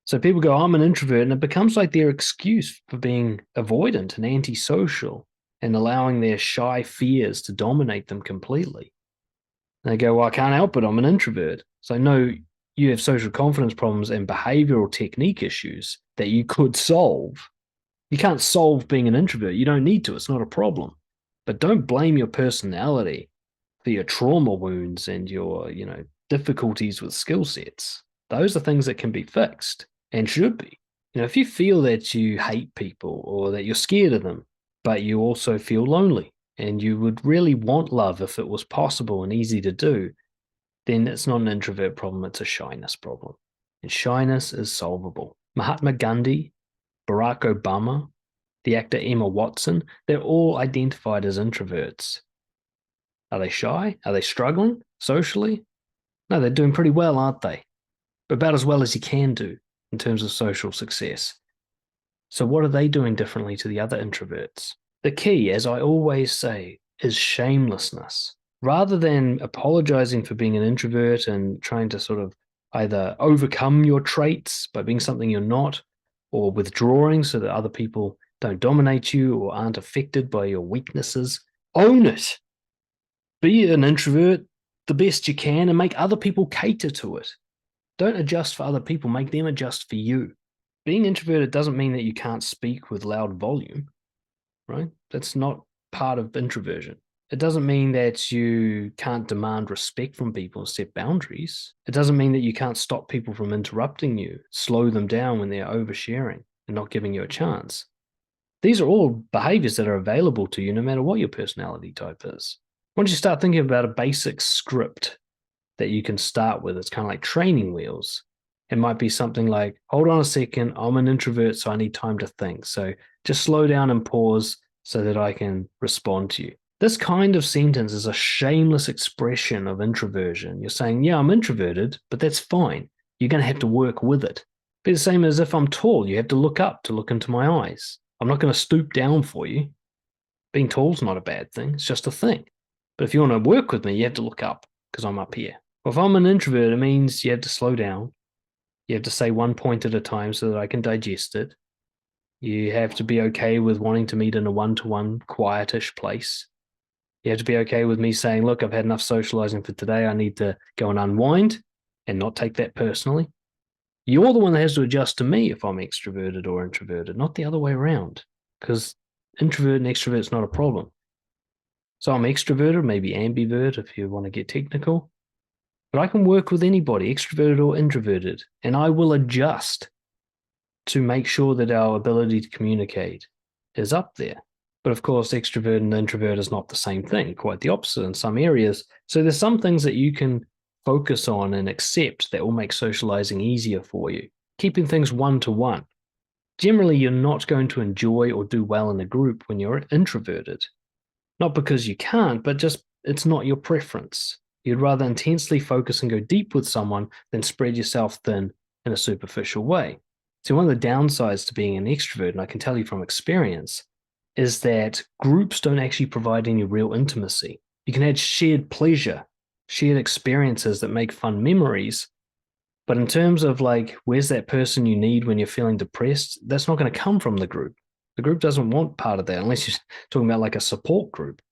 So people go, I'm an introvert, and it becomes like their excuse for being avoidant and antisocial and allowing their shy fears to dominate them completely. And they go, well, I can't help it. I'm an introvert. So no, you have social confidence problems and behavioral technique issues that you could solve. You can't solve being an introvert. You don't need to. It's not a problem. But don't blame your personality for your trauma wounds and your, difficulties with skill sets. Those are things that can be fixed and should be. If you feel that you hate people or that you're scared of them, but you also feel lonely and you would really want love if it was possible and easy to do, then it's not an introvert problem, it's a shyness problem. And shyness is solvable. Mahatma Gandhi, Barack Obama, the actor Emma Watson, they're all identified as introverts. Are they shy? Are they struggling socially? No, they're doing pretty well, aren't they? But about as well as you can do in terms of social success. So what are they doing differently to the other introverts? The key, as I always say, is shamelessness. Rather than apologizing for being an introvert and trying to sort of either overcome your traits by being something you're not, or withdrawing so that other people don't dominate you or aren't affected by your weaknesses, own it. Be an introvert the best you can and make other people cater to it. Don't adjust for other people, make them adjust for you. Being introverted doesn't mean that you can't speak with loud volume, right? That's not part of introversion. It doesn't mean that you can't demand respect from people and set boundaries. It doesn't mean that you can't stop people from interrupting you, slow them down when they're oversharing and not giving you a chance. These are all behaviors that are available to you no matter what your personality type is. Once you start thinking about a basic script that you can start with, it's kind of like training wheels. It might be something like, hold on a second, I'm an introvert, so I need time to think. So just slow down and pause so that I can respond to you. This kind of sentence is a shameless expression of introversion. You're saying, yeah, I'm introverted, but that's fine. You're going to have to work with it. Be the same as if I'm tall. You have to look up to look into my eyes. I'm not going to stoop down for you. Being tall is not a bad thing. It's just a thing. But if you want to work with me, you have to look up because I'm up here. Well, if I'm an introvert, it means you have to slow down. You have to say one point at a time so that I can digest it. You have to be okay with wanting to meet in a one-to-one quietish place. You have to be okay with me saying, look, I've had enough socializing for today. I need to go and unwind and not take that personally. You're the one that has to adjust to me if I'm extroverted or introverted, not the other way around, because introvert and extrovert is not a problem. So I'm extroverted, maybe ambivert if you want to get technical, but I can work with anybody, extroverted or introverted, and I will adjust to make sure that our ability to communicate is up there. But of course, extrovert and introvert is not the same thing, quite the opposite in some areas. So there's some things that you can focus on and accept that will make socializing easier for you. Keeping things one-to-one. Generally, you're not going to enjoy or do well in a group when you're introverted. Not because you can't, but just it's not your preference. You'd rather intensely focus and go deep with someone than spread yourself thin in a superficial way. So one of the downsides to being an extrovert, and I can tell you from experience, is that groups don't actually provide any real intimacy. You can have shared pleasure, shared experiences that make fun memories. But in terms of like, where's that person you need when you're feeling depressed? That's not going to come from the group. The group doesn't want part of that unless you're talking about like a support group,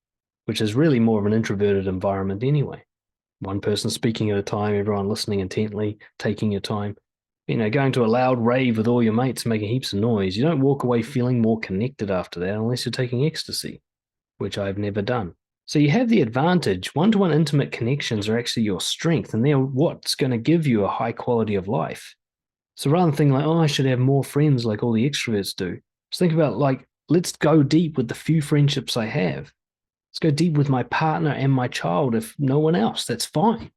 which is really more of an introverted environment anyway. One person speaking at a time, everyone listening intently, taking your time. Going to a loud rave with all your mates making heaps of noise. You don't walk away feeling more connected after that unless you're taking ecstasy, which I've never done. So you have the advantage. One-to-one intimate connections are actually your strength, and they're what's going to give you a high quality of life. So rather than thinking like, oh, I should have more friends like all the extroverts do, just think about like, let's go deep with the few friendships I have. Let's go deep with my partner and my child. If no one else, that's fine.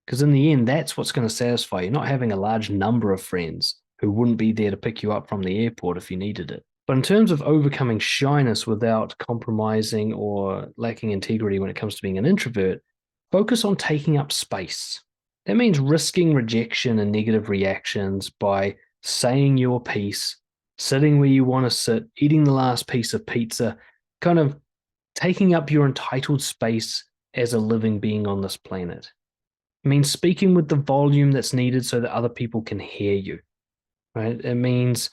Because in the end, that's what's going to satisfy you, not having a large number of friends who wouldn't be there to pick you up from the airport if you needed it. But in terms of overcoming shyness without compromising or lacking integrity when it comes to being an introvert, focus on taking up space. That means risking rejection and negative reactions by saying your piece, sitting where you want to sit, eating the last piece of pizza, kind of taking up your entitled space as a living being on this planet. It means speaking with the volume that's needed so that other people can hear you, right? It means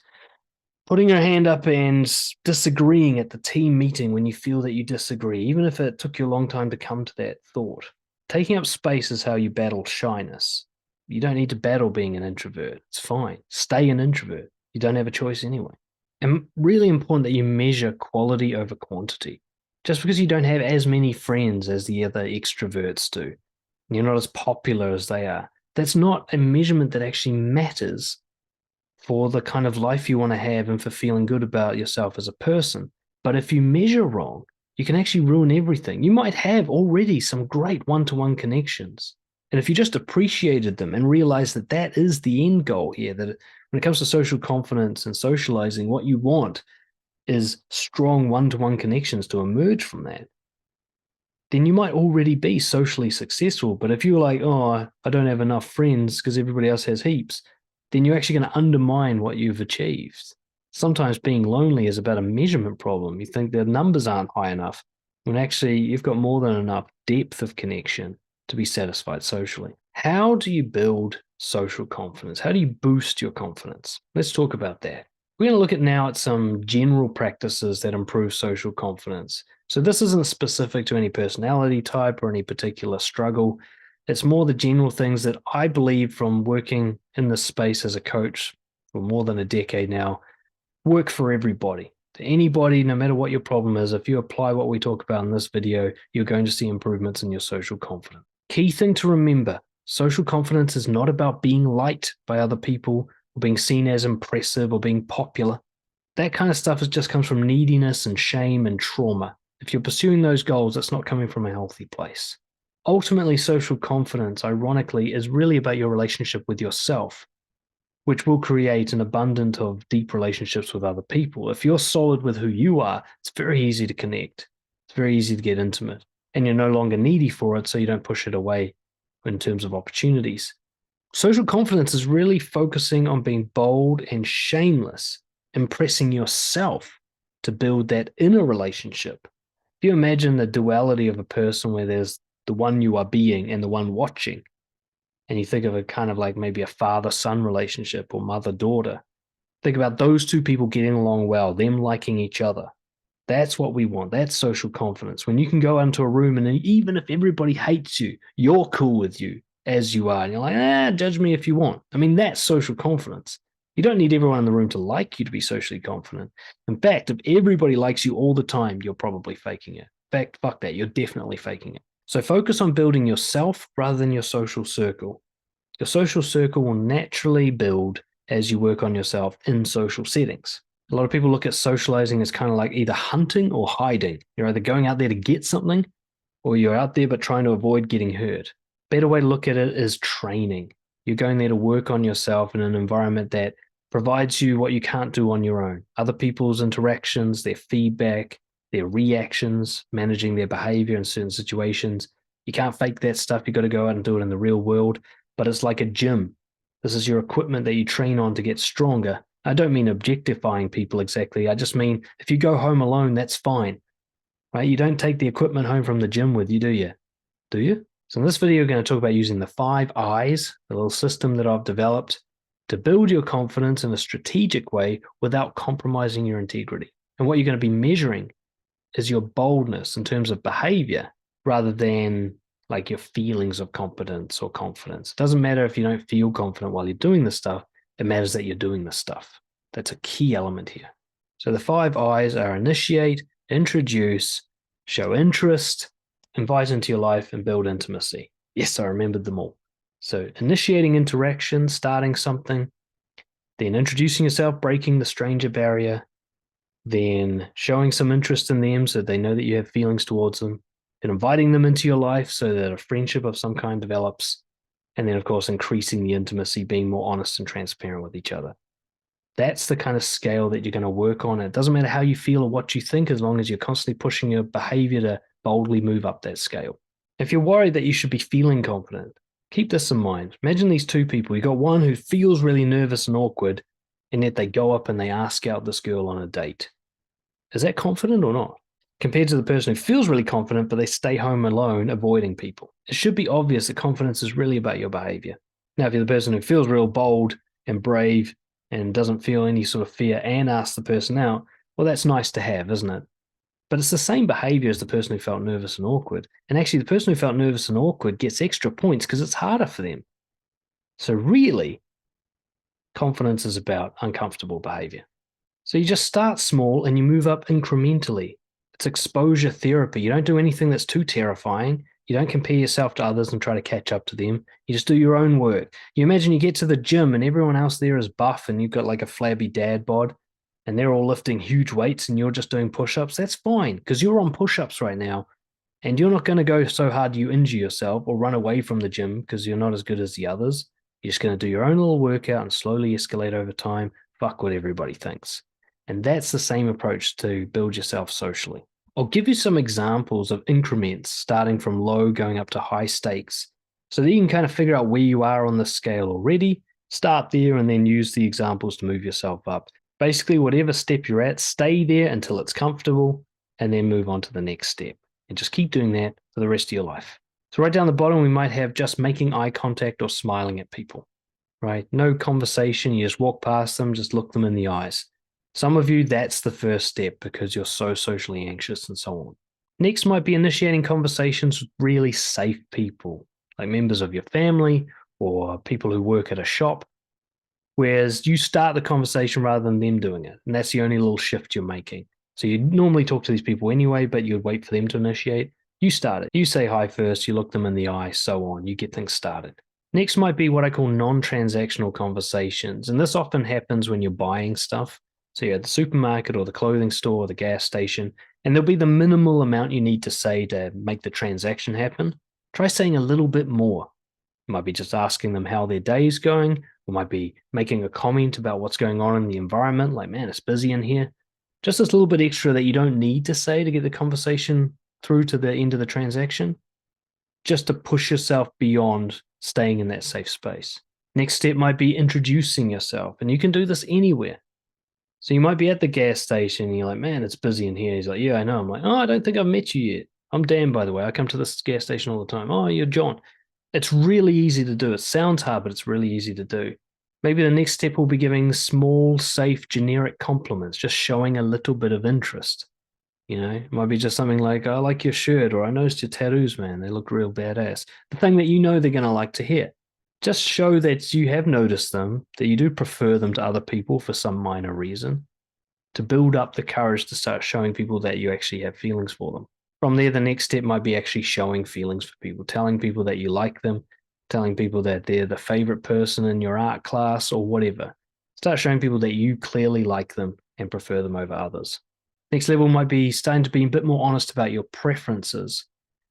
putting your hand up and disagreeing at the team meeting when you feel that you disagree, even if it took you a long time to come to that thought. Taking up space is how you battle shyness. You don't need to battle being an introvert. It's fine. Stay an introvert. You don't have a choice anyway. And really important that you measure quality over quantity. Just because you don't have as many friends as the other extroverts do, you're not as popular as they are, that's not a measurement that actually matters for the kind of life you want to have and for feeling good about yourself as a person. But if you measure wrong, you can actually ruin everything. You might have already some great one-to-one connections. And if you just appreciated them and realized that that is the end goal here, that when it comes to social confidence and socializing, what you want is strong one-to-one connections to emerge from that, then you might already be socially successful. But if you're like, oh, I don't have enough friends because everybody else has heaps, then you're actually going to undermine what you've achieved. Sometimes being lonely is about a measurement problem. You think the numbers aren't high enough, when actually you've got more than enough depth of connection to be satisfied socially. How do you build social confidence? How do you boost your confidence? Let's talk about that. We're going to look at some general practices that improve social confidence. So this isn't specific to any personality type or any particular struggle. It's more the general things that I believe from working in this space as a coach for more than a decade now, work for everybody. To anybody, no matter what your problem is, if you apply what we talk about in this video, you're going to see improvements in your social confidence. Key thing to remember, social confidence is not about being liked by other people or being seen as impressive or being popular. That kind of stuff just comes from neediness and shame and trauma. If you're pursuing those goals, it's not coming from a healthy place. Ultimately, social confidence, ironically, is really about your relationship with yourself, which will create an abundance of deep relationships with other people. If you're solid with who you are, it's very easy to connect. It's very easy to get intimate, and you're no longer needy for it, so you don't push it away in terms of opportunities. Social confidence is really focusing on being bold and shameless, impressing yourself to build that inner relationship. If you imagine the duality of a person where there's the one you are being and the one watching, and you think of it kind of like maybe a father-son relationship or mother-daughter, think about those two people getting along well, them liking each other. That's what we want. That's social confidence. When you can go into a room and even if everybody hates you, you're cool with you as you are. And you're like, judge me if you want. I mean, that's social confidence. You don't need everyone in the room to like you to be socially confident. In fact, if everybody likes you all the time, you're probably faking it. In fact, fuck that. You're definitely faking it. So focus on building yourself rather than your social circle. Your social circle will naturally build as you work on yourself in social settings. A lot of people look at socializing as kind of like either hunting or hiding. You're either going out there to get something or you're out there but trying to avoid getting hurt. Better way to look at it is training. You're going there to work on yourself in an environment that provides you what you can't do on your own. Other people's interactions, their feedback, their reactions, managing their behavior in certain situations. You can't fake that stuff. You got to go out and do it in the real world. But it's like a gym. This is your equipment that you train on to get stronger. I don't mean objectifying people exactly. I just mean if you go home alone, that's fine, right? You don't take the equipment home from the gym with you, do you? Do you? So in this video, we're going to talk about using the 5 I's, the little system that I've developed to build your confidence in a strategic way without compromising your integrity. And what you're going to be measuring is your boldness in terms of behavior rather than like your feelings of competence or confidence. It doesn't matter if you don't feel confident while you're doing this stuff. It matters that you're doing this stuff. That's a key element here. So the 5 I's are initiate, introduce, show interest, invite into your life, and build intimacy. Yes, I remembered them all. So initiating interaction, starting something, then introducing yourself, breaking the stranger barrier, then showing some interest in them so they know that you have feelings towards them, and inviting them into your life so that a friendship of some kind develops, and then, of course, increasing the intimacy, being more honest and transparent with each other. That's the kind of scale that you're going to work on. It doesn't matter how you feel or what you think, as long as you're constantly pushing your behavior to boldly move up that scale. If you're worried that you should be feeling confident, keep this in mind. Imagine these two people. You got one who feels really nervous and awkward, and yet they go up and they ask out this girl on a date. Is that confident or not? Compared to the person who feels really confident, but they stay home alone, avoiding people. It should be obvious that confidence is really about your behavior. Now, if you're the person who feels real bold and brave and doesn't feel any sort of fear and asks the person out, well, that's nice to have, isn't it? But it's the same behavior as the person who felt nervous and awkward. And actually, the person who felt nervous and awkward gets extra points because it's harder for them. So really, confidence is about uncomfortable behavior. So you just start small and you move up incrementally. It's exposure therapy. You don't do anything that's too terrifying. You don't compare yourself to others and try to catch up to them. You just do your own work. You imagine you get to the gym and everyone else there is buff and you've got like a flabby dad bod and they're all lifting huge weights and you're just doing push-ups. That's fine because you're on push-ups right now and you're not going to go so hard you injure yourself or run away from the gym because you're not as good as the others. You're just going to do your own little workout and slowly escalate over time. Fuck what everybody thinks. And that's the same approach to build yourself socially. I'll give you some examples of increments starting from low going up to high stakes so that you can kind of figure out where you are on the scale already, start there, and then use the examples to move yourself up. Basically, whatever step you're at, stay there until it's comfortable and then move on to the next step. And just keep doing that for the rest of your life. So right down the bottom, we might have just making eye contact or smiling at people, right? No conversation. You just walk past them, just look them in the eyes. Some of you, that's the first step because you're so socially anxious and so on. Next might be initiating conversations with really safe people, like members of your family or people who work at a shop, whereas you start the conversation rather than them doing it. And that's the only little shift you're making. So you normally talk to these people anyway, but you'd wait for them to initiate. You start it. You say hi first, you look them in the eye, so on. You get things started. Next might be what I call non-transactional conversations. And this often happens when you're buying stuff. So you're at the supermarket or the clothing store or the gas station, and there'll be the minimal amount you need to say to make the transaction happen. Try saying a little bit more. It might be just asking them how their day's going, or might be making a comment about what's going on in the environment, like, man, it's busy in here. Just this little bit extra that you don't need to say to get the conversation through to the end of the transaction, just to push yourself beyond staying in that safe space. Next step might be introducing yourself, and you can do this anywhere. So you might be at the gas station and you're like, man, it's busy in here. He's like, yeah, I know. I'm like, oh, I don't think I've met you yet. I'm Dan, by the way. I come to this gas station all the time. Oh, you're John. It's really easy to do. It sounds hard, but it's really easy to do. Maybe the next step will be giving small, safe, generic compliments, just showing a little bit of interest. You know, it might be just something like, I like your shirt, or I noticed your tattoos, man. They look real badass. The thing that you know they're going to like to hear. Just show that you have noticed them, that you do prefer them to other people for some minor reason, to build up the courage to start showing people that you actually have feelings for them. From there, the next step might be actually showing feelings for people, telling people that you like them, telling people that they're the favorite person in your art class or whatever. Start showing people that you clearly like them and prefer them over others. Next level might be starting to be a bit more honest about your preferences.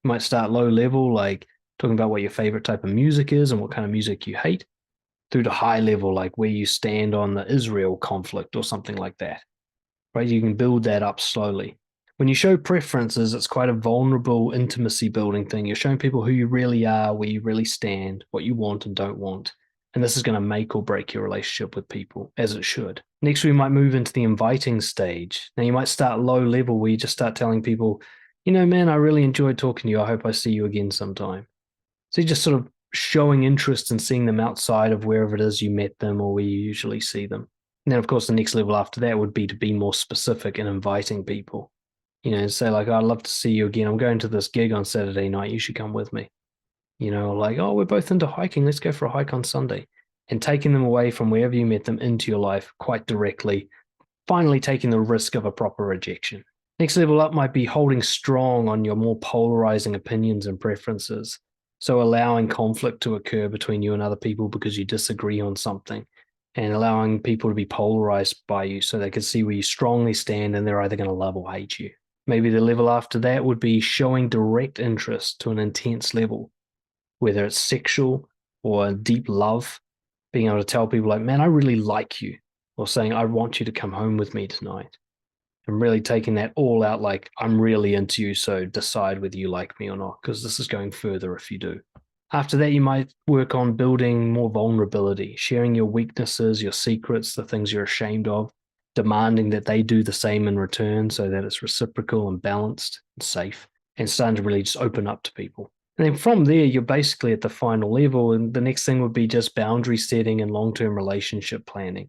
You might start low level, like talking about what your favorite type of music is and what kind of music you hate, through to high level, like where you stand on the Israel conflict or something like that, right? You can build that up slowly. When you show preferences, it's quite a vulnerable intimacy building thing. You're showing people who you really are, where you really stand, what you want and don't want. And this is going to make or break your relationship with people, as it should. Next, we might move into the inviting stage. Now, you might start low level where you just start telling people, man, I really enjoyed talking to you. I hope I see you again sometime. So you're just sort of showing interest and seeing them outside of wherever it is you met them or where you usually see them. And then, of course, the next level after that would be to be more specific in inviting people. Say like, oh, I'd love to see you again. I'm going to this gig on Saturday night. You should come with me. Like, oh, we're both into hiking. Let's go for a hike on Sunday. And taking them away from wherever you met them into your life quite directly, finally taking the risk of a proper rejection. Next level up might be holding strong on your more polarizing opinions and preferences. So allowing conflict to occur between you and other people because you disagree on something, and allowing people to be polarized by you so they can see where you strongly stand and they're either going to love or hate you. Maybe the level after that would be showing direct interest to an intense level, whether it's sexual or deep love, being able to tell people like, man, I really like you, or saying, I want you to come home with me tonight. And really taking that all out like, I'm really into you, so decide whether you like me or not, because this is going further if you do. After that, you might work on building more vulnerability, sharing your weaknesses, your secrets, the things you're ashamed of, demanding that they do the same in return so that it's reciprocal and balanced and safe, and starting to really just open up to people. And then from there, you're basically at the final level. And the next thing would be just boundary setting and long-term relationship planning.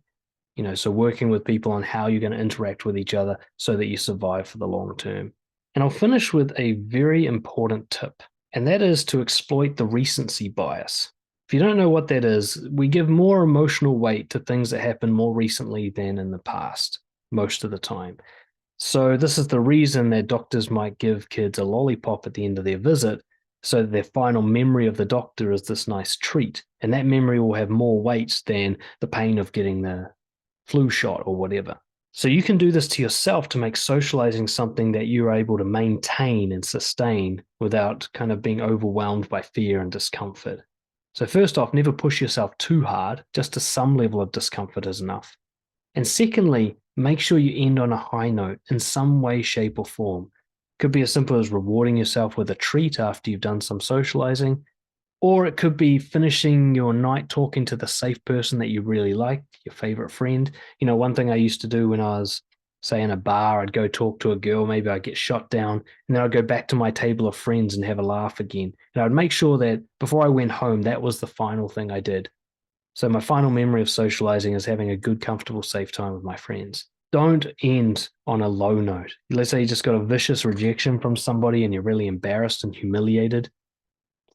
So working with people on how you're going to interact with each other so that you survive for the long term. And I'll finish with a very important tip, and that is to exploit the recency bias. If you don't know what that is, we give more emotional weight to things that happen more recently than in the past, most of the time. So this is the reason that doctors might give kids a lollipop at the end of their visit, so that their final memory of the doctor is this nice treat. And that memory will have more weight than the pain of getting the flu shot or whatever. So you can do this to yourself to make socializing something that you're able to maintain and sustain without kind of being overwhelmed by fear and discomfort. So first off, never push yourself too hard. Just to some level of discomfort is enough. And secondly, make sure you end on a high note in some way, shape, or form. Could be as simple as rewarding yourself with a treat after you've done some socializing, or it could be finishing your night talking to the safe person that you really like, your favorite friend. One thing I used to do when I was, say, in a bar, I'd go talk to a girl, maybe I'd get shot down, and then I'd go back to my table of friends and have a laugh again. And I'd make sure that before I went home, that was the final thing I did. So my final memory of socializing is having a good, comfortable, safe time with my friends. Don't end on a low note. Let's say you just got a vicious rejection from somebody and you're really embarrassed and humiliated.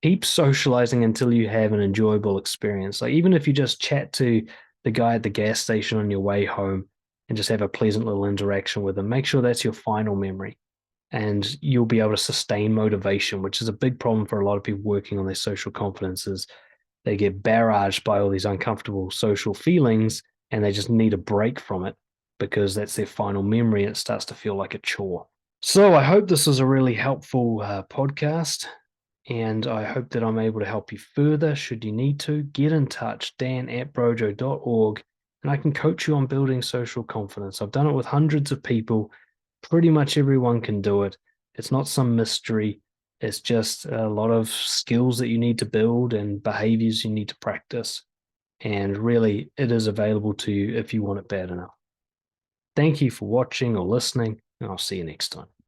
Keep socializing until you have an enjoyable experience. Like even if you just chat to the guy at the gas station on your way home and just have a pleasant little interaction with them, make sure that's your final memory. And you'll be able to sustain motivation, which is a big problem for a lot of people working on their social confidences. They get barraged by all these uncomfortable social feelings and they just need a break from it because that's their final memory and it starts to feel like a chore. So I hope this was a really helpful podcast, and I hope that I'm able to help you further. Should you need to, get in touch, dan@brojo.org, and I can coach you on building social confidence. I've done it with hundreds of people. Pretty much everyone can do it. It's not some mystery. It's just a lot of skills that you need to build and behaviors you need to practice. And really, it is available to you if you want it bad enough. Thank you for watching or listening, and I'll see you next time.